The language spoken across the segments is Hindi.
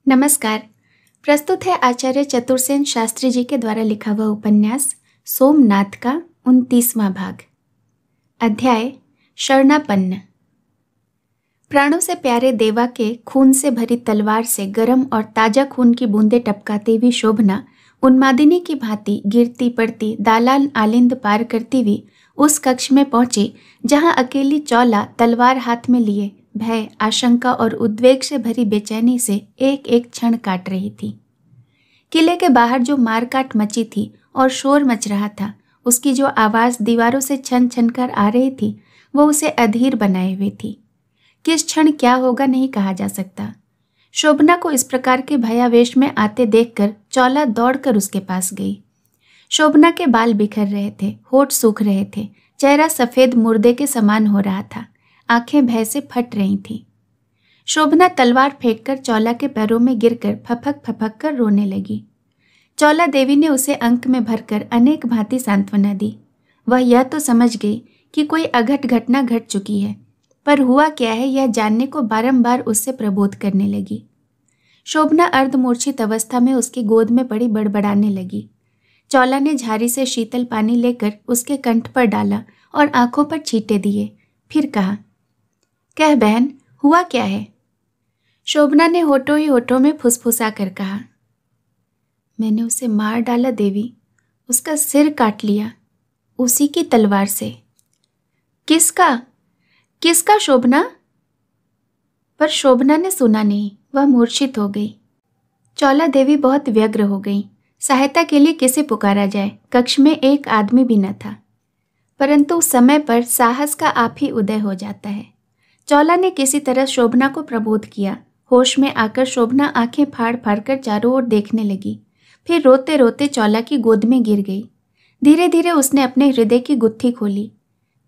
नमस्कार। प्रस्तुत है आचार्य चतुर्सेन शास्त्री जी के द्वारा लिखा हुआ उपन्यास सोमनाथ का 29वां भाग। अध्याय शरणापन्न। प्राणों से प्यारे देवा के खून से भरी तलवार से गर्म और ताजा खून की बूंदें टपकाती हुई शोभना उन्मादिनी की भांति गिरती पड़ती दालान आलिंद पार करती हुई उस कक्ष में पहुंची जहां अकेली चौला तलवार हाथ में लिए भय, आशंका और उद्वेग से भरी बेचैनी से एक एक क्षण काट रही थी। किले के बाहर जो मारकाट मची थी और शोर मच रहा था, उसकी जो आवाज़ दीवारों से छन छन कर आ रही थी, वो उसे अधीर बनाए हुए थी। किस क्षण क्या होगा नहीं कहा जा सकता। शोभना को इस प्रकार के भयावेश में आते देखकर चौला दौड़कर उसके पास गई। शोभना के बाल बिखर रहे थे, होठ सूख रहे थे, चेहरा सफ़ेद मुर्दे के समान हो रहा था, आंखें भय से फट रही थीं। शोभना तलवार फेंककर चौला के पैरों में गिरकर फपक फपक कर रोने लगी। चौला देवी ने उसे अंक में भरकर अनेक भांति सांत्वना दी। वह यह तो समझ गई कि कोई अघट घटना घट चुकी है, पर हुआ क्या है यह जानने को बारंबार उससे प्रबोध करने लगी। शोभना अर्धमूर्छित अवस्था में उसकी गोद में पड़ी बड़बड़ाने लगी। चौला ने झारी से शीतल पानी लेकर उसके कंठ पर डाला और आंखों पर छींटे दिए। फिर कहा, कह बहन, हुआ क्या है? शोभना ने होठों ही होठों में फुसफुसा कर कहा, मैंने उसे मार डाला देवी, उसका सिर काट लिया, उसी की तलवार से। किसका? किसका शोभना? पर शोभना ने सुना नहीं, वह मूर्छित हो गई। चौला देवी बहुत व्यग्र हो गई। सहायता के लिए किसे पुकारा जाए? कक्ष में एक आदमी भी न था। परंतु समय पर साहस का आप ही उदय हो जाता है। चौला ने किसी तरह शोभना को प्रबोध किया। होश में आकर शोभना आंखें फाड़ फाड़ कर चारों ओर देखने लगी। फिर रोते रोते चौला की गोद में गिर गई। धीरे धीरे उसने अपने हृदय की गुत्थी खोली।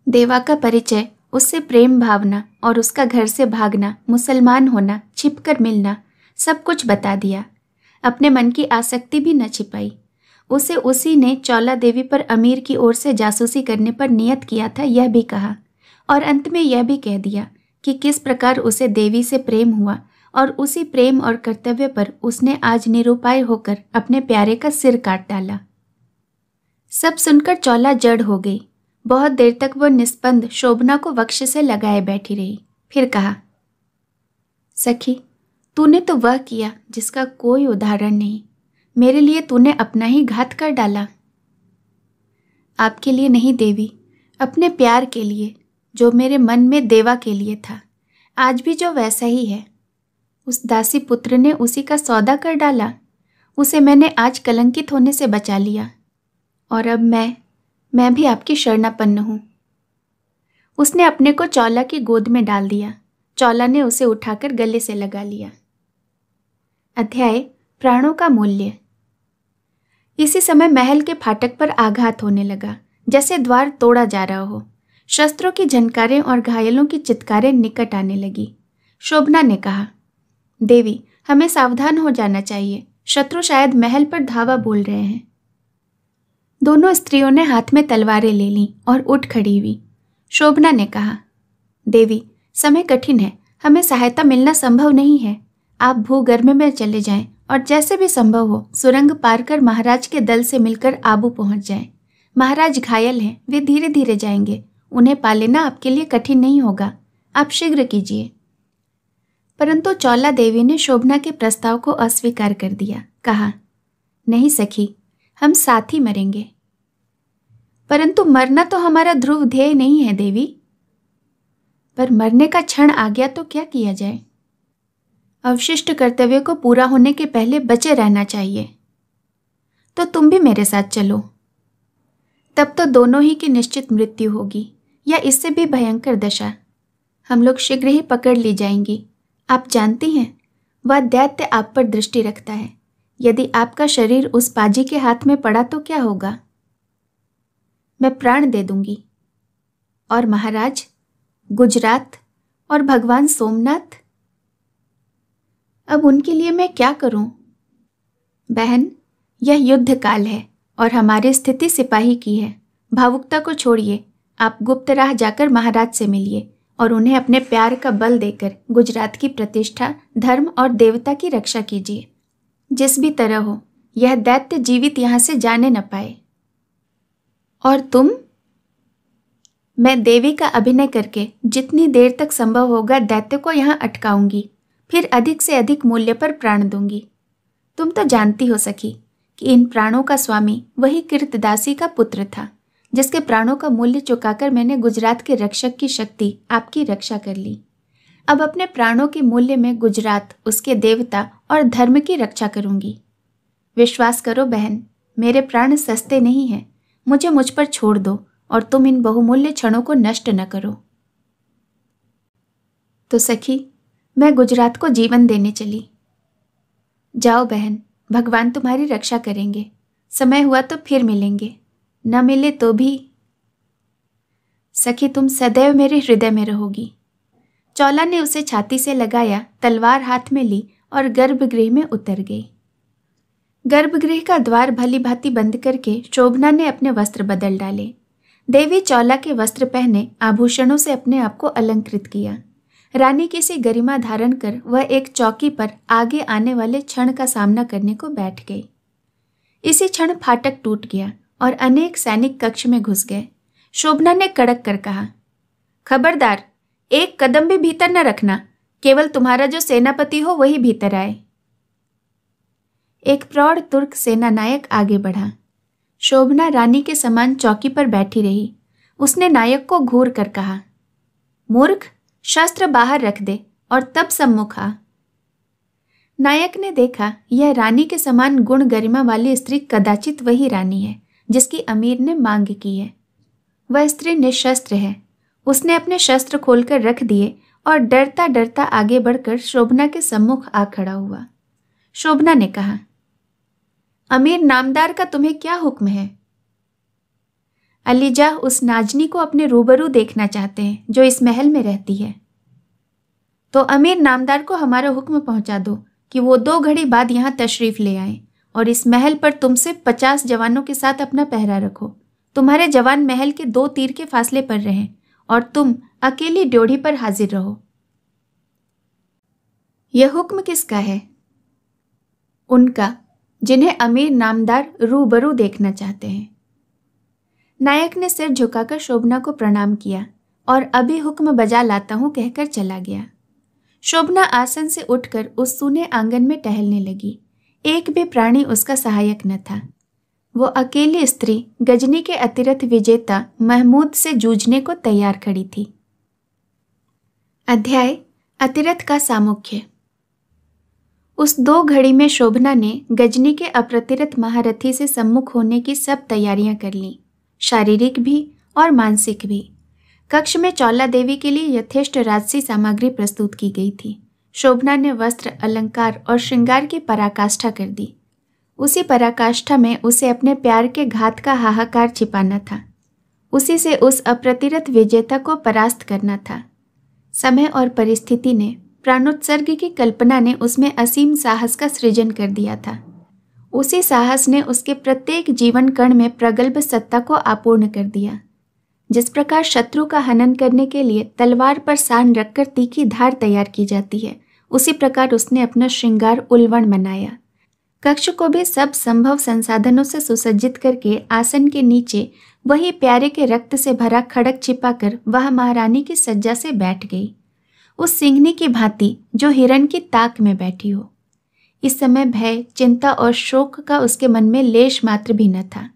देवा का परिचय, उससे प्रेम भावना और उसका घर से भागना, मुसलमान होना, छिपकर मिलना, सब कुछ बता दिया। अपने मन की आसक्ति भी न छिपाई। उसे उसी ने चौला देवी पर अमीर की ओर से जासूसी करने पर नियत किया था, यह भी कहा, और अंत में यह भी कह दिया कि किस प्रकार उसे देवी से प्रेम हुआ और उसी प्रेम और कर्तव्य पर उसने आज निरुपाय होकर अपने प्यारे का सिर काट डाला। सब सुनकर चौला जड़ हो गई। बहुत देर तक वह निस्पंद शोभना को वक्ष से लगाए बैठी रही। फिर कहा, सखी, तूने तो वह किया जिसका कोई उदाहरण नहीं। मेरे लिए तूने अपना ही घात कर डाला। आपके लिए नहीं देवी, अपने प्यार के लिए, जो मेरे मन में देवा के लिए था, आज भी जो वैसा ही है। उस दासी पुत्र ने उसी का सौदा कर डाला। उसे मैंने आज कलंकित होने से बचा लिया, और अब मैं भी आपकी शरणापन्न हूँ। उसने अपने को चौला की गोद में डाल दिया। चौला ने उसे उठाकर गले से लगा लिया। अध्याय प्राणों का मूल्य। इसी समय महल के फाटक पर आघात होने लगा, जैसे द्वार तोड़ा जा रहा हो। शस्त्रों की झनकारें और घायलों की चित्कारें निकट आने लगी। शोभना ने कहा, देवी, हमें सावधान हो जाना चाहिए। शत्रु शायद महल पर धावा बोल रहे हैं। दोनों स्त्रियों ने हाथ में तलवारें ले लीं और उठ खड़ी हुई। शोभना ने कहा, देवी, समय कठिन है, हमें सहायता मिलना संभव नहीं है। आप भूगर्भ में चले जाएं और जैसे भी संभव हो सुरंग पार कर महाराज के दल से मिलकर आबू पहुंच जाएं। महाराज घायल हैं, वे धीरे धीरे जाएंगे। उन्हें पा लेना आपके लिए कठिन नहीं होगा। आप शीघ्र कीजिए। परंतु चौला देवी ने शोभना के प्रस्ताव को अस्वीकार कर दिया। कहा, नहीं सखी, हम साथ ही मरेंगे। परंतु मरना तो हमारा ध्रुव ध्येय नहीं है देवी। पर मरने का क्षण आ गया तो क्या किया जाए? अवशिष्ट कर्तव्य को पूरा होने के पहले बचे रहना चाहिए। तो तुम भी मेरे साथ चलो। तब तो दोनों ही की निश्चित मृत्यु होगी, या इससे भी भयंकर दशा। हम लोग शीघ्र ही पकड़ ली जाएंगी। आप जानती हैं, वह दैत्य आप पर दृष्टि रखता है। यदि आपका शरीर उस पाजी के हाथ में पड़ा तो क्या होगा? मैं प्राण दे दूंगी। और महाराज, गुजरात और भगवान सोमनाथ, अब उनके लिए मैं क्या करूं? बहन, यह युद्ध काल है और हमारी स्थिति सिपाही की है। भावुकता को छोड़िए। आप गुप्त राह जाकर महाराज से मिलिए और उन्हें अपने प्यार का बल देकर गुजरात की प्रतिष्ठा, धर्म और देवता की रक्षा कीजिए। जिस भी तरह हो, यह दैत्य जीवित यहाँ से जाने न पाए। और तुम? मैं देवी का अभिनय करके जितनी देर तक संभव होगा दैत्य को यहाँ अटकाऊंगी, फिर अधिक से अधिक मूल्य पर प्राण दूंगी। तुम तो जानती हो सखी कि इन प्राणों का स्वामी वही कृतदासी का पुत्र था, जिसके प्राणों का मूल्य चुकाकर मैंने गुजरात के रक्षक की शक्ति, आपकी रक्षा कर ली। अब अपने प्राणों के मूल्य में गुजरात, उसके देवता और धर्म की रक्षा करूंगी। विश्वास करो बहन, मेरे प्राण सस्ते नहीं हैं। मुझे मुझ पर छोड़ दो और तुम इन बहुमूल्य क्षणों को नष्ट न करो। तो सखी, मैं गुजरात को जीवन देने चली। जाओ बहन, भगवान तुम्हारी रक्षा करेंगे। समय हुआ तो फिर मिलेंगे, न मिले तो भी। सखी, तुम सदैव मेरे हृदय में रहोगी। चौला ने उसे छाती से लगाया, तलवार हाथ में ली और गर्भगृह में उतर गई। गर्भगृह का द्वार भली भांति बंद करके शोभना ने अपने वस्त्र बदल डाले। देवी चौला के वस्त्र पहने आभूषणों से अपने आप को अलंकृत किया। रानी की सी गरिमा धारण कर वह एक चौकी पर आगे आने वाले क्षण का सामना करने को बैठ गई। इसी क्षण फाटक टूट गया और अनेक सैनिक कक्ष में घुस गए। शोभना ने कड़क कर कहा, खबरदार, एक कदम भी भीतर न रखना। केवल तुम्हारा जो सेनापति हो वही भीतर आए। एक प्रौढ़ तुर्क सेना नायक आगे बढ़ा। शोभना रानी के समान चौकी पर बैठी रही। उसने नायक को घूर कर कहा, मूर्ख, शस्त्र बाहर रख दे और तब सम्मुख आ। नायक ने देखा यह रानी के समान गुण गरिमा वाली स्त्री कदाचित वही रानी है जिसकी अमीर ने मांग की है। वह स्त्री निशस्त्र है। उसने अपने शस्त्र खोलकर रख दिए और डरता डरता आगे बढ़कर शोभना के सम्मुख आ खड़ा हुआ। शोभना ने कहा, अमीर नामदार का तुम्हें क्या हुक्म है? अलीजा उस नाजनी को अपने रूबरू देखना चाहते हैं जो इस महल में रहती है। तो अमीर नामदार को हमारा हुक्म पहुंचा दो कि वो 2 घड़ी बाद यहाँ तशरीफ ले आए और इस महल पर तुमसे 50 जवानों के साथ अपना पहरा रखो। तुम्हारे जवान महल के 2 तीर के फासले पर रहें और तुम अकेली ड्योढ़ी पर हाजिर रहो। यह हुक्म किसका है? उनका, जिन्हें अमीर नामदार रूबरू देखना चाहते हैं। नायक ने सिर झुकाकर शोभना को प्रणाम किया और अभी हुक्म बजा लाता हूं कहकर चला गया। शोभना आसन से उठकर उस सूने आंगन में टहलने लगी। एक भी प्राणी उसका सहायक न था। वो अकेली स्त्री गजनी के अतिरथ विजेता महमूद से जूझने को तैयार खड़ी थी। अध्याय अतिरथ का सामुख्य। उस 2 घड़ी में शोभना ने गजनी के अप्रतिरथ महारथी से सम्मुख होने की सब तैयारियां कर लीं, शारीरिक भी और मानसिक भी। कक्ष में चौला देवी के लिए यथेष्ट राजसी सामग्री प्रस्तुत की गई थी। शोभना ने वस्त्र, अलंकार और श्रृंगार की पराकाष्ठा कर दी। उसी पराकाष्ठा में उसे अपने प्यार के घात का हाहाकार छिपाना था। उसी से उस अप्रतिरथ विजेता को परास्त करना था। समय और परिस्थिति ने, प्राणोत्सर्ग की कल्पना ने उसमें असीम साहस का सृजन कर दिया था। उसी साहस ने उसके प्रत्येक जीवन कण में प्रगल्भ सत्ता को आपूर्ण कर दिया। जिस प्रकार शत्रु का हनन करने के लिए तलवार पर सान रखकर तीखी धार तैयार की जाती है, उसी प्रकार उसने अपना श्रृंगार उल्वण बनाया। कक्ष को भी सब संभव संसाधनों से सुसज्जित करके आसन के नीचे वही प्यारे के रक्त से भरा खड़क छिपाकर वह महारानी की सज्जा से बैठ गई, उस सिंहनी की भांति जो हिरण की ताक में बैठी हो। इस समय भय, चिंता और शोक का उसके मन में लेश मात्र भी न था।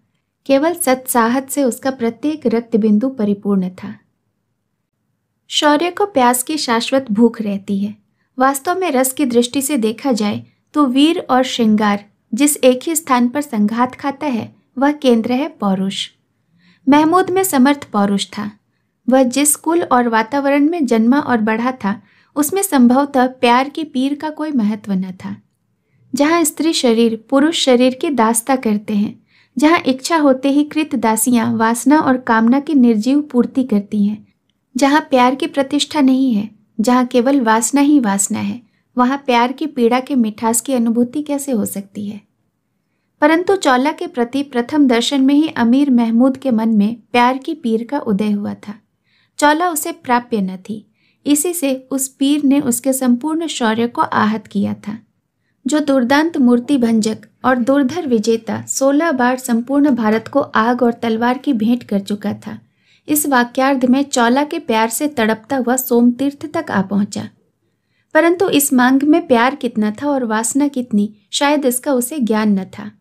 केवल सत्साहस से उसका प्रत्येक रक्त बिंदु परिपूर्ण था। शौर्य को प्यास की शाश्वत भूख रहती है। वास्तव में रस की दृष्टि से देखा जाए तो वीर और श्रृंगार जिस एक ही स्थान पर संघात खाता है, वह केंद्र है पौरुष। महमूद में समर्थ पौरुष था। वह जिस कुल और वातावरण में जन्मा और बढ़ा था, उसमें संभवतः प्यार की पीर का कोई महत्व न था। जहाँ स्त्री शरीर पुरुष शरीर की दास्ता करते हैं, जहाँ इच्छा होते ही कृत दासियां वासना और कामना की निर्जीव पूर्ति करती हैं, जहाँ प्यार की प्रतिष्ठा नहीं है, जहाँ केवल वासना ही वासना है, वहाँ प्यार की पीड़ा के मिठास की अनुभूति कैसे हो सकती है? परंतु चौला के प्रति प्रथम दर्शन में ही अमीर महमूद के मन में प्यार की पीर का उदय हुआ था। चौला उसे प्राप्य न थी, इसी से उस पीर ने उसके संपूर्ण शौर्य को आहत किया था। जो दुर्दांत मूर्ति भंजक और दुर्धर विजेता 16 बार संपूर्ण भारत को आग और तलवार की भेंट कर चुका था, इस वाक्यार्ध में चौला के प्यार से तड़पता हुआ सोमतीर्थ तक आ पहुंचा। परंतु इस मांग में प्यार कितना था और वासना कितनी, शायद इसका उसे ज्ञान न था।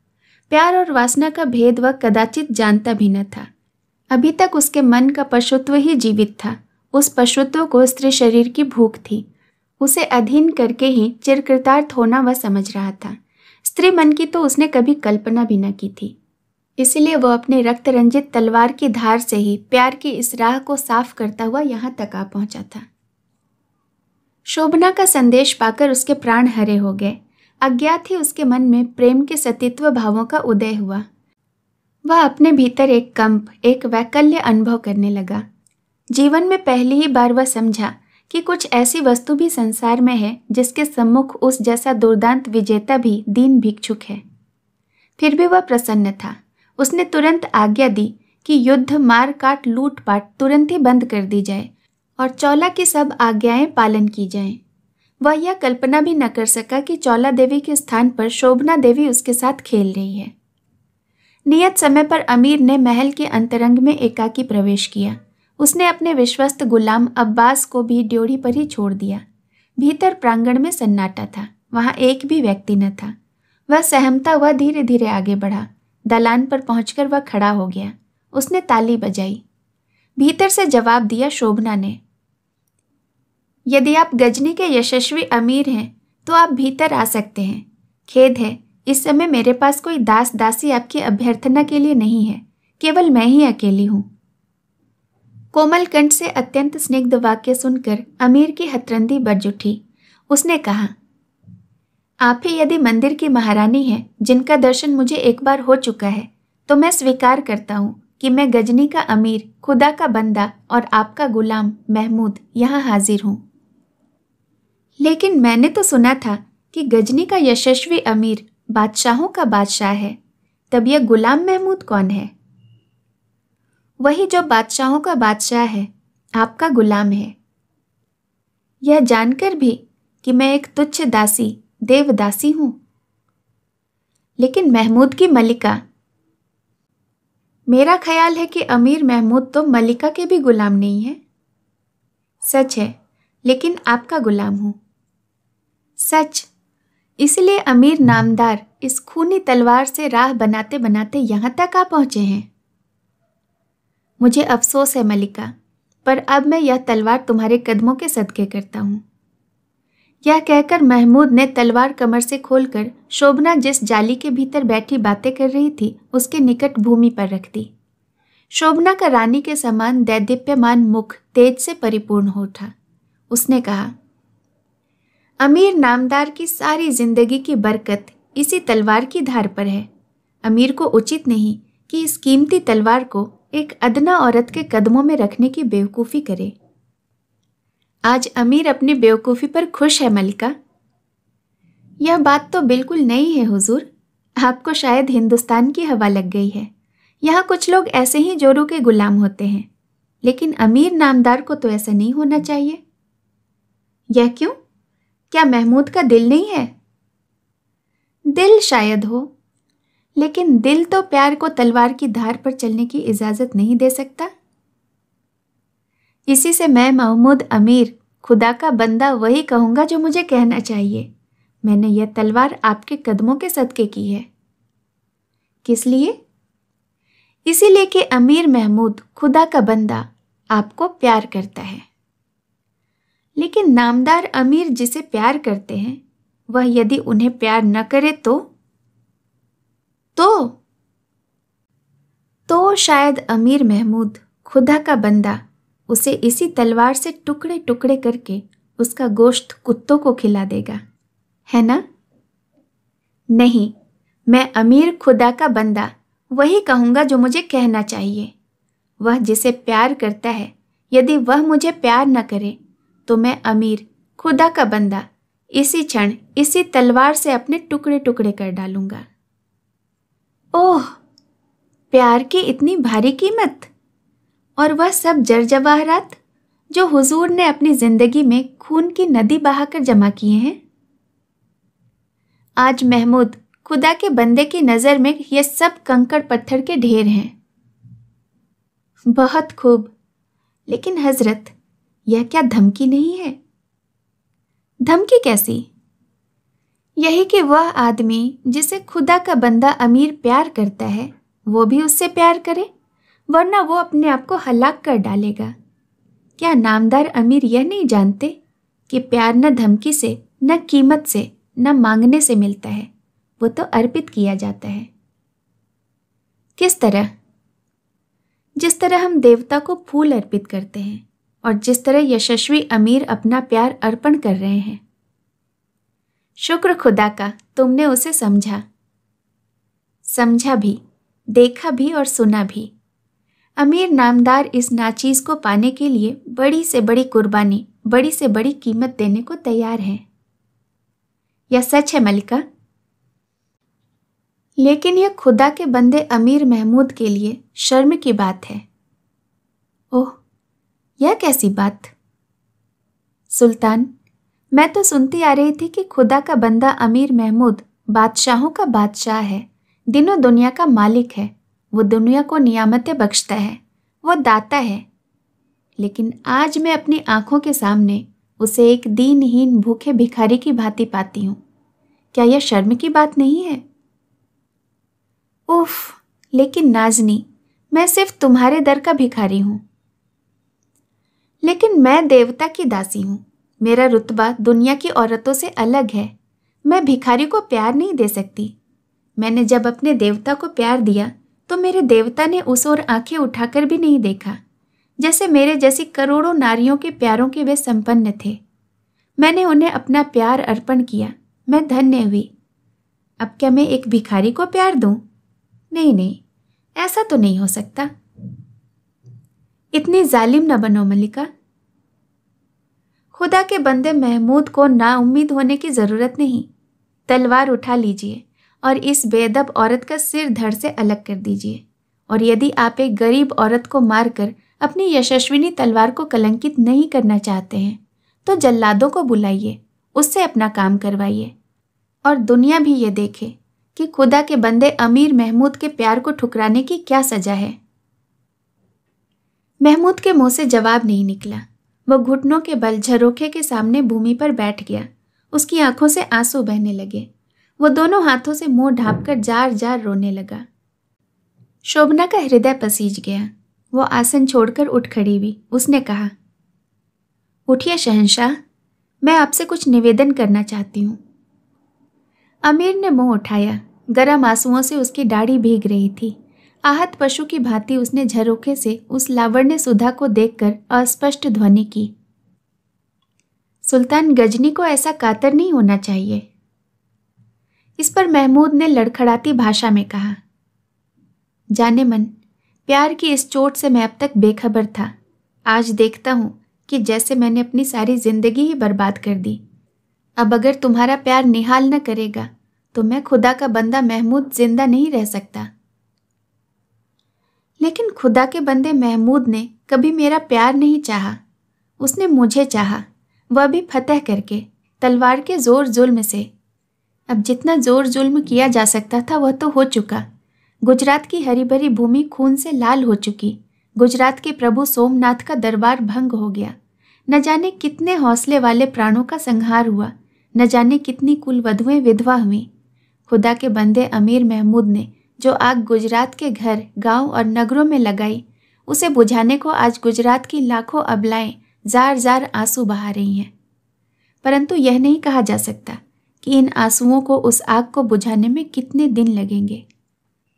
प्यार और वासना का भेद वह कदाचित जानता भी न था। अभी तक उसके मन का पशुत्व ही जीवित था। उस पशुत्व को स्त्री शरीर की भूख थी। उसे अधीन करके ही चिरकृतार्थ होना वह समझ रहा था। स्त्री मन की तो उसने कभी कल्पना भी न की थी। इसलिए वह अपने रक्त रंजित तलवार की धार से ही प्यार की इस राह को साफ करता हुआ यहाँ तक आ पहुंचा था। शोभना का संदेश पाकर उसके प्राण हरे हो गए। अज्ञात ही उसके मन में प्रेम के सतीत्व भावों का उदय हुआ। वह अपने भीतर एक कंप, एक वैकल्य अनुभव करने लगा। जीवन में पहली ही बार वह समझा कि कुछ ऐसी वस्तु भी संसार में है जिसके सम्मुख उस जैसा दुर्दांत विजेता भी दीन भिक्षुक है। फिर भी वह प्रसन्न था। उसने तुरंत आज्ञा दी कि युद्ध, मार काट, लूटपाट तुरंत ही बंद कर दी जाए और चौला की सब आज्ञाएं पालन की जाएं। वह यह कल्पना भी न कर सका कि चौला देवी के स्थान पर शोभना देवी उसके साथ खेल रही है। नियत समय पर अमीर ने महल के अंतरंग में एकाकी प्रवेश किया। उसने अपने विश्वस्त गुलाम अब्बास को भी ड्योढ़ी पर ही छोड़ दिया। भीतर प्रांगण में सन्नाटा था। वहां एक भी व्यक्ति न था। वह सहमता हुआ धीरे धीरे आगे बढ़ा। दलान पर पहुंचकर वह खड़ा हो गया। उसने ताली बजाई। भीतर से जवाब दिया शोभना ने, यदि आप गजनी के यशस्वी अमीर हैं तो आप भीतर आ सकते हैं। खेद है, इस समय मेरे पास कोई दास दासी आपकी अभ्यर्थना के लिए नहीं है। केवल मैं ही अकेली हूं। कोमल कंठ से अत्यंत स्निग्ध वाक्य सुनकर अमीर की हथरंदी बज उठी। उसने कहा, आप ही यदि मंदिर की महारानी हैं, जिनका दर्शन मुझे एक बार हो चुका है, तो मैं स्वीकार करता हूं कि मैं गजनी का अमीर, खुदा का बंदा और आपका गुलाम महमूद यहाँ हाजिर हूं। लेकिन मैंने तो सुना था कि गजनी का यशस्वी अमीर बादशाहों का बादशाह है। तब यह गुलाम महमूद कौन है? वही जो बादशाहों का बादशाह है, आपका गुलाम है। यह जानकर भी कि मैं एक तुच्छ दासी, देवदासी हूं। लेकिन महमूद की मलिका, मेरा ख्याल है कि अमीर महमूद तो मलिका के भी गुलाम नहीं है। सच है, लेकिन आपका गुलाम हूं। सच, इसलिए अमीर नामदार इस खूनी तलवार से राह बनाते बनाते यहां तक आ पहुंचे हैं। मुझे अफसोस है मलिका, पर अब मैं यह तलवार तुम्हारे कदमों के सदके करता हूं। यह कहकर महमूद ने तलवार कमर से खोलकर शोभना जिस जाली के भीतर बैठी बातें कर रही थी उसके निकट भूमि पर रख दी। शोभना का रानी के समान दैदीप्यमान मुख तेज से परिपूर्ण हो उठा। उसने कहा, अमीर नामदार की सारी जिंदगी की बरकत इसी तलवार की धार पर है। अमीर को उचित नहीं कि इस कीमती तलवार को एक अदना औरत के कदमों में रखने की बेवकूफ़ी करे। आज अमीर अपनी बेवकूफ़ी पर खुश है मलिका। यह बात तो बिल्कुल नहीं है हुजूर। आपको शायद हिंदुस्तान की हवा लग गई है। यहाँ कुछ लोग ऐसे ही जोरों के गुलाम होते हैं, लेकिन अमीर नामदार को तो ऐसा नहीं होना चाहिए। यह क्यों? क्या महमूद का दिल नहीं है? दिल शायद हो, लेकिन दिल तो प्यार को तलवार की धार पर चलने की इजाजत नहीं दे सकता। इसी से मैं महमूद अमीर, खुदा का बंदा वही कहूंगा जो मुझे कहना चाहिए। मैंने यह तलवार आपके कदमों के सदके की है। किस लिए? इसीलिए कि अमीर महमूद, खुदा का बंदा, आपको प्यार करता है। लेकिन नामदार अमीर जिसे प्यार करते हैं, वह यदि उन्हें प्यार न करे तो शायद अमीर महमूद, खुदा का बंदा, उसे इसी तलवार से टुकड़े टुकड़े करके उसका गोश्त कुत्तों को खिला देगा, है ना? नहीं, मैं अमीर, खुदा का बंदा वही कहूंगा जो मुझे कहना चाहिए। वह जिसे प्यार करता है, यदि वह मुझे प्यार न करे तो मैं अमीर, खुदा का बंदा इसी क्षण इसी तलवार से अपने टुकड़े टुकड़े कर डालूंगा। ओह, प्यार की इतनी भारी कीमत, और वह सब जर जवाहरात, जो हुजूर ने अपनी जिंदगी में खून की नदी बहाकर जमा किए हैं। आज महमूद खुदा के बंदे की नजर में ये सब कंकड़ पत्थर के ढेर हैं। बहुत खूब, लेकिन हजरत, यह क्या धमकी नहीं है? धमकी कैसी? यही कि वह आदमी जिसे खुदा का बंदा अमीर प्यार करता है वो भी उससे प्यार करे, वरना वो अपने आप को हलाक कर डालेगा। क्या नामदार अमीर यह नहीं जानते कि प्यार न धमकी से, न कीमत से, न मांगने से मिलता है, वो तो अर्पित किया जाता है। किस तरह? जिस तरह हम देवता को फूल अर्पित करते हैं और जिस तरह यशस्वी अमीर अपना प्यार अर्पण कर रहे हैं। शुक्र खुदा का, तुमने उसे समझा भी, देखा भी और सुना भी। अमीर नामदार इस नाचीज को पाने के लिए बड़ी से बड़ी कुर्बानी, बड़ी से बड़ी कीमत देने को तैयार है। यह सच है मलिका, लेकिन यह खुदा के बंदे अमीर महमूद के लिए शर्म की बात है। ओह, यह कैसी बात? सुल्तान, मैं तो सुनती आ रही थी कि खुदा का बंदा अमीर महमूद बादशाहों का बादशाह है, दिनों दुनिया का मालिक है, वो दुनिया को नियामतें बख्शता है, वो दाता है। लेकिन आज मैं अपनी आंखों के सामने उसे एक दीनहीन भूखे भिखारी की भांति पाती हूँ। क्या यह शर्म की बात नहीं है? उफ, लेकिन नाजनी, मैं सिर्फ तुम्हारे दर का भिखारी हूँ। लेकिन मैं देवता की दासी हूँ, मेरा रुतबा दुनिया की औरतों से अलग है। मैं भिखारी को प्यार नहीं दे सकती। मैंने जब अपने देवता को प्यार दिया तो मेरे देवता ने उस ओर आंखें उठाकर भी नहीं देखा, जैसे मेरे जैसी करोड़ों नारियों के प्यारों के वे संपन्न थे। मैंने उन्हें अपना प्यार अर्पण किया, मैं धन्य हुई। अब क्या मैं एक भिखारी को प्यार दूं? नहीं, ऐसा तो नहीं हो सकता। इतनी जालिम न बनो मलिका। खुदा के बंदे महमूद को नाउम्मीद होने की जरूरत नहीं। तलवार उठा लीजिए और इस बेअदब औरत का सिर धड़ से अलग कर दीजिए। और यदि आप एक गरीब औरत को मारकर अपनी यशस्विनी तलवार को कलंकित नहीं करना चाहते हैं तो जल्लादों को बुलाइए, उससे अपना काम करवाइए और दुनिया भी ये देखे कि खुदा के बंदे अमीर महमूद के प्यार को ठुकराने की क्या सजा है। महमूद के मुंह से जवाब नहीं निकला। वह घुटनों के बल झरोखे के सामने भूमि पर बैठ गया। उसकी आंखों से आंसू बहने लगे। वो दोनों हाथों से मुंह ढांपकर जार जार रोने लगा। शोभना का हृदय पसीज गया। वो आसन छोड़कर उठ खड़ी हुई। उसने कहा, उठिए शहंशाह, मैं आपसे कुछ निवेदन करना चाहती हूँ। अमीर ने मुंह उठाया। गर्म आंसुओं से उसकी दाढ़ी भीग रही थी। आहत पशु की भांति उसने झरोखे से उस लावण्य सुधा को देखकर अस्पष्ट ध्वनि की, सुल्तान गजनी को ऐसा कातर नहीं होना चाहिए। इस पर महमूद ने लड़खड़ाती भाषा में कहा, जाने मन, प्यार की इस चोट से मैं अब तक बेखबर था। आज देखता हूँ कि जैसे मैंने अपनी सारी जिंदगी ही बर्बाद कर दी। अब अगर तुम्हारा प्यार निहाल न करेगा तो मैं खुदा का बंदा महमूद जिंदा नहीं रह सकता। लेकिन खुदा के बंदे महमूद ने कभी मेरा प्यार नहीं चाहा। उसने मुझे चाहा, वह भी फतह करके, तलवार के जोर जुल्म से। अब जितना जोर जुल्म किया जा सकता था वह तो हो चुका। गुजरात की हरी भरी भूमि खून से लाल हो चुकी। गुजरात के प्रभु सोमनाथ का दरबार भंग हो गया। न जाने कितने हौसले वाले प्राणों का संहार हुआ। न जाने कितनी कुलवधुएं विधवा हुई। खुदा के बंदे अमीर महमूद ने जो आग गुजरात के घर, गांव और नगरों में लगाई, उसे बुझाने को आज गुजरात की लाखों अबलाएं जार जार आंसू बहा रही हैं। परंतु यह नहीं कहा जा सकता कि इन आंसुओं को, उस आग को बुझाने में कितने दिन लगेंगे।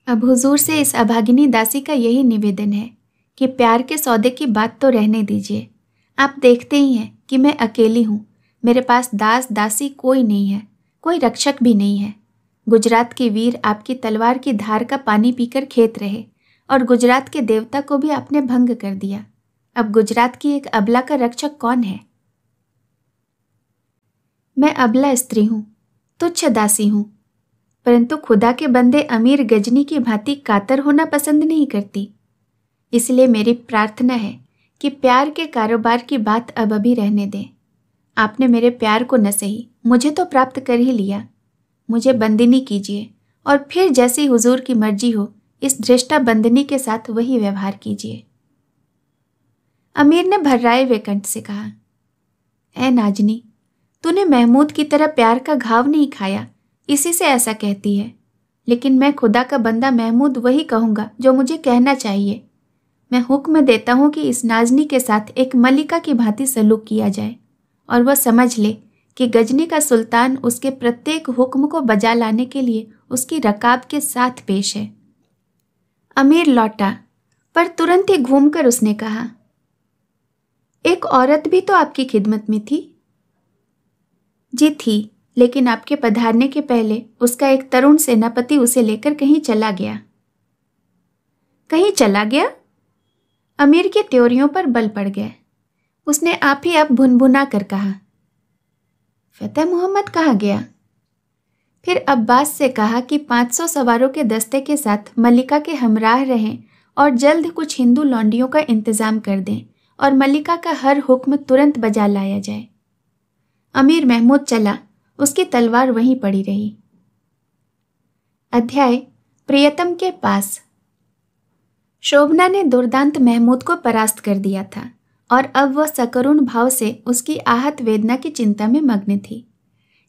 अब हुजूर से इस अभागिनी दासी का यही निवेदन है कि प्यार के सौदे की बात तो रहने दीजिए। आप देखते ही हैं कि मैं अकेली हूँ। मेरे पास दास दासी कोई नहीं है, कोई रक्षक भी नहीं है। गुजरात के वीर आपकी तलवार की धार का पानी पीकर खेत रहे और गुजरात के देवता को भी आपने भंग कर दिया। अब गुजरात की एक अबला का रक्षक कौन है? मैं अबला स्त्री हूँ, तुच्छ दासी हूँ, परंतु खुदा के बंदे अमीर गजनी की भांति कातर होना पसंद नहीं करती। इसलिए मेरी प्रार्थना है कि प्यार के कारोबार की बात अब अभी रहने दें। आपने मेरे प्यार को न सही, मुझे तो प्राप्त कर ही लिया। मुझे बंदिनी कीजिए और फिर जैसी हुजूर की मर्जी हो इस धृष्टा बंदिनी के साथ वही व्यवहार कीजिए। अमीर ने भर्राए हुए कंठ से कहा, ऐ नाजनी, तूने महमूद की तरह प्यार का घाव नहीं खाया, इसी से ऐसा कहती है। लेकिन मैं खुदा का बंदा महमूद वही कहूँगा जो मुझे कहना चाहिए। मैं हुक्म देता हूँ कि इस नाजनी के साथ एक मलिका की भांति सलूक किया जाए और वह समझ ले कि गजनी का सुल्तान उसके प्रत्येक हुक्म को बजा लाने के लिए उसकी रकाब के साथ पेश है। अमीर लौटा, पर तुरंत ही घूमकर उसने कहा, एक औरत भी तो आपकी खिदमत में थी। जी थी, लेकिन आपके पधारने के पहले उसका एक तरुण सेनापति उसे लेकर कहीं चला गया। कहीं चला गया? अमीर की त्योरियों पर बल पड़ गया। उसने आप ही आप भुनभुना कर कहा, फतेह मोहम्मद कहाँ गया? फिर अब्बास से कहा कि 500 सवारों के दस्ते के साथ मलिका के हमराह रहें और जल्द कुछ हिंदू लौंडियों का इंतजाम कर दें और मलिका का हर हुक्म तुरंत बजा लाया जाए। अमीर महमूद चला, उसकी तलवार वहीं पड़ी रही। अध्याय प्रियतम के पास। शोभना ने दुर्दांत महमूद को परास्त कर दिया था और अब वह सकरुण भाव से उसकी आहत वेदना की चिंता में मग्न थी।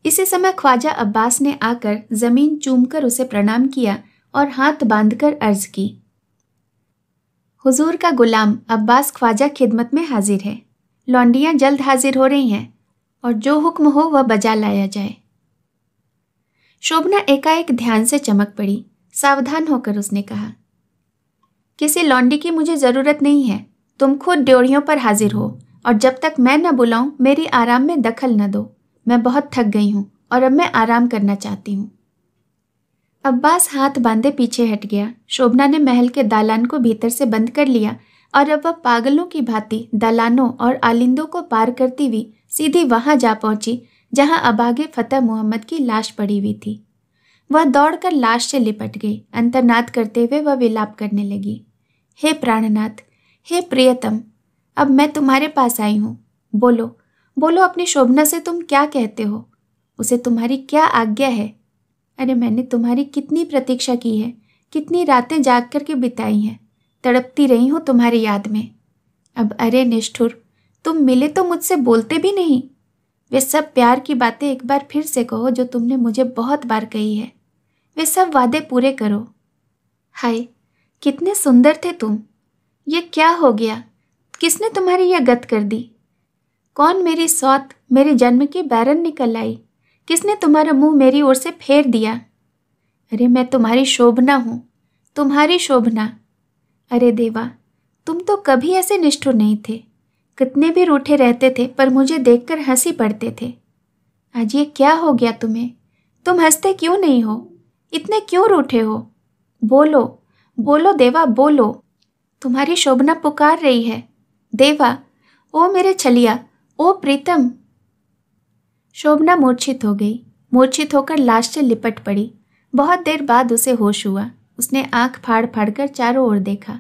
इसी समय ख्वाजा अब्बास ने आकर जमीन चूमकर उसे प्रणाम किया और हाथ बांधकर अर्ज की, हुजूर का गुलाम अब्बास ख्वाजा खिदमत में हाजिर है। लौंडियां जल्द हाजिर हो रही हैं और जो हुक्म हो वह बजा लाया जाए। शोभना एकाएक ध्यान से चमक पड़ी। सावधान होकर उसने कहा, किसी लौंडी की मुझे जरूरत नहीं है। तुम खुद ड्योढ़ियों पर हाजिर हो और जब तक मैं न बुलाऊं मेरी आराम में दखल न दो। मैं बहुत थक गई हूं और अब मैं आराम करना चाहती हूं। अब्बास हाथ बांधे पीछे हट गया। शोभना ने महल के दालान को भीतर से बंद कर लिया और अब वह पागलों की भांति दालानों और आलिंदों को पार करती हुई सीधी वहां जा पहुंची जहां अभागे फतेह मोहम्मद की लाश पड़ी हुई थी। वह दौड़कर लाश से लिपट गई। अंतर्नाद करते हुए वह विलाप करने लगी, हे प्राणनाथ, हे प्रियतम, अब मैं तुम्हारे पास आई हूँ। बोलो बोलो, अपनी शोभना से तुम क्या कहते हो? उसे तुम्हारी क्या आज्ञा है? अरे मैंने तुम्हारी कितनी प्रतीक्षा की है, कितनी रातें जाग कर के बिताई हैं, तड़पती रही हूँ तुम्हारी याद में। अब अरे निष्ठुर, तुम मिले तो मुझसे बोलते भी नहीं। वे सब प्यार की बातें एक बार फिर से कहो जो तुमने मुझे बहुत बार कही है। वे सब वादे पूरे करो। हाय, कितने सुंदर थे तुम। ये क्या हो गया? किसने तुम्हारी यह गत कर दी? कौन मेरी सौत, मेरे जन्म की बैरन निकल आई? किसने तुम्हारा मुंह मेरी ओर से फेर दिया? अरे मैं तुम्हारी शोभना हूँ, तुम्हारी शोभना। अरे देवा, तुम तो कभी ऐसे निष्ठुर नहीं थे। कितने भी रूठे रहते थे पर मुझे देखकर हंसी पड़ते थे। आज ये क्या हो गया तुम्हें? तुम हंसते क्यों नहीं हो? इतने क्यों रूठे हो? बोलो बोलो देवा, बोलो। तुम्हारी शोभना पुकार रही है। देवा, ओ मेरे छलिया, ओ प्रीतम। शोभना मूर्छित हो गई। मूर्छित होकर लाश से लिपट पड़ी। बहुत देर बाद उसे होश हुआ। उसने आंख फाड़ फाड़ कर चारों ओर देखा।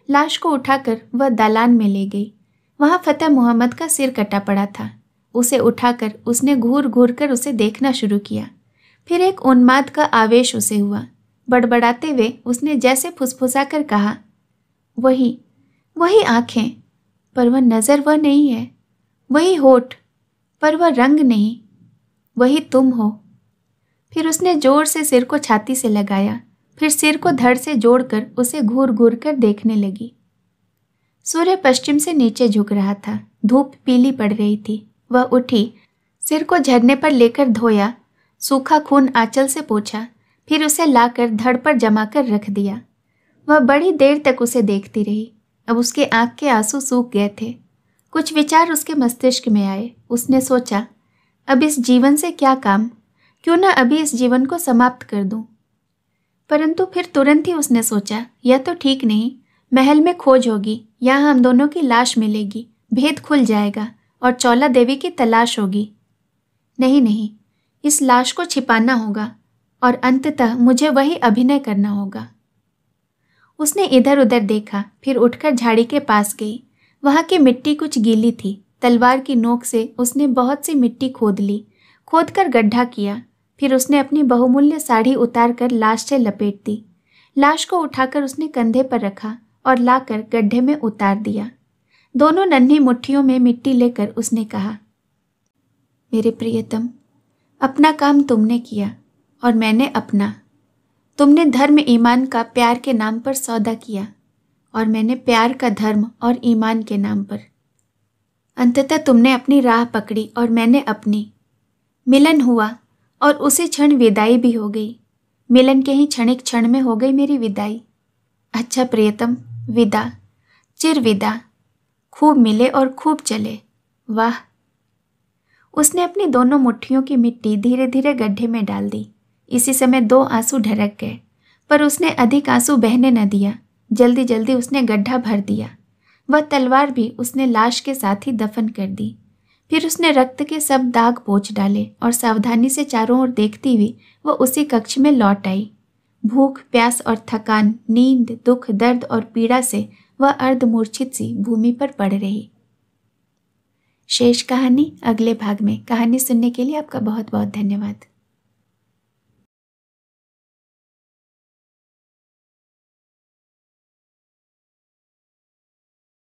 लाश को उठाकर वह दालान में ले गई। वहां फतेह मोहम्मद का सिर कटा पड़ा था। उसे उठाकर उसने घूर घूर कर उसे देखना शुरू किया। फिर एक उन्माद का आवेश उसे हुआ। बड़बड़ाते हुए उसने जैसे फुसफुसा कर कहा, वही वही आंखें, पर वह नज़र वह नहीं है। वही होठ, पर वह रंग नहीं। वही तुम हो। फिर उसने जोर से सिर को छाती से लगाया। फिर सिर को धड़ से जोड़कर उसे घूर घूर कर देखने लगी। सूर्य पश्चिम से नीचे झुक रहा था। धूप पीली पड़ रही थी। वह उठी, सिर को झरने पर लेकर धोया, सूखा खून आंचल से पोंछा, फिर उसे लाकर धड़ पर जमा कर रख दिया। वह बड़ी देर तक उसे देखती रही। अब उसके आंख के आंसू सूख गए थे। कुछ विचार उसके मस्तिष्क में आए। उसने सोचा, अब इस जीवन से क्या काम? क्यों ना अभी इस जीवन को समाप्त कर दूं? परंतु फिर तुरंत ही उसने सोचा, यह तो ठीक नहीं। महल में खोज होगी, यहाँ हम दोनों की लाश मिलेगी, भेद खुल जाएगा और चौला देवी की तलाश होगी। नहीं नहीं, इस लाश को छिपाना होगा और अंततः मुझे वही अभिनय करना होगा। उसने इधर उधर देखा, फिर उठकर झाड़ी के पास गई। वहाँ की मिट्टी कुछ गीली थी। तलवार की नोक से उसने बहुत सी मिट्टी खोद ली। खोद कर गड्ढा किया। फिर उसने अपनी बहुमूल्य साड़ी उतार कर लाश से लपेट दी। लाश को उठाकर उसने कंधे पर रखा और लाकर गड्ढे में उतार दिया। दोनों नन्ही मुट्ठियों में मिट्टी लेकर उसने कहा, मेरे प्रियतम, अपना काम तुमने किया और मैंने अपना। तुमने धर्म ईमान का प्यार के नाम पर सौदा किया और मैंने प्यार का धर्म और ईमान के नाम पर। अंततः तुमने अपनी राह पकड़ी और मैंने अपनी। मिलन हुआ और उसी क्षण विदाई भी हो गई। मिलन के ही क्षणिक क्षण में हो गई मेरी विदाई। अच्छा प्रियतम, विदा, चिर विदा। खूब मिले और खूब चले। वाह। उसने अपनी दोनों मुट्ठियों की मिट्टी धीरे धीरे गड्ढे में डाल दी। इसी समय 2 आंसू ढरक गए, पर उसने अधिक आंसू बहने न दिया। जल्दी जल्दी उसने गड्ढा भर दिया। वह तलवार भी उसने लाश के साथ ही दफन कर दी। फिर उसने रक्त के सब दाग पोंछ डाले और सावधानी से चारों ओर देखती हुई वह उसी कक्ष में लौट आई। भूख, प्यास और थकान, नींद, दुख, दर्द और पीड़ा से वह अर्धमूर्छित सी भूमि पर पड़ रही। शेष कहानी अगले भाग में। कहानी सुनने के लिए आपका बहुत बहुत धन्यवाद।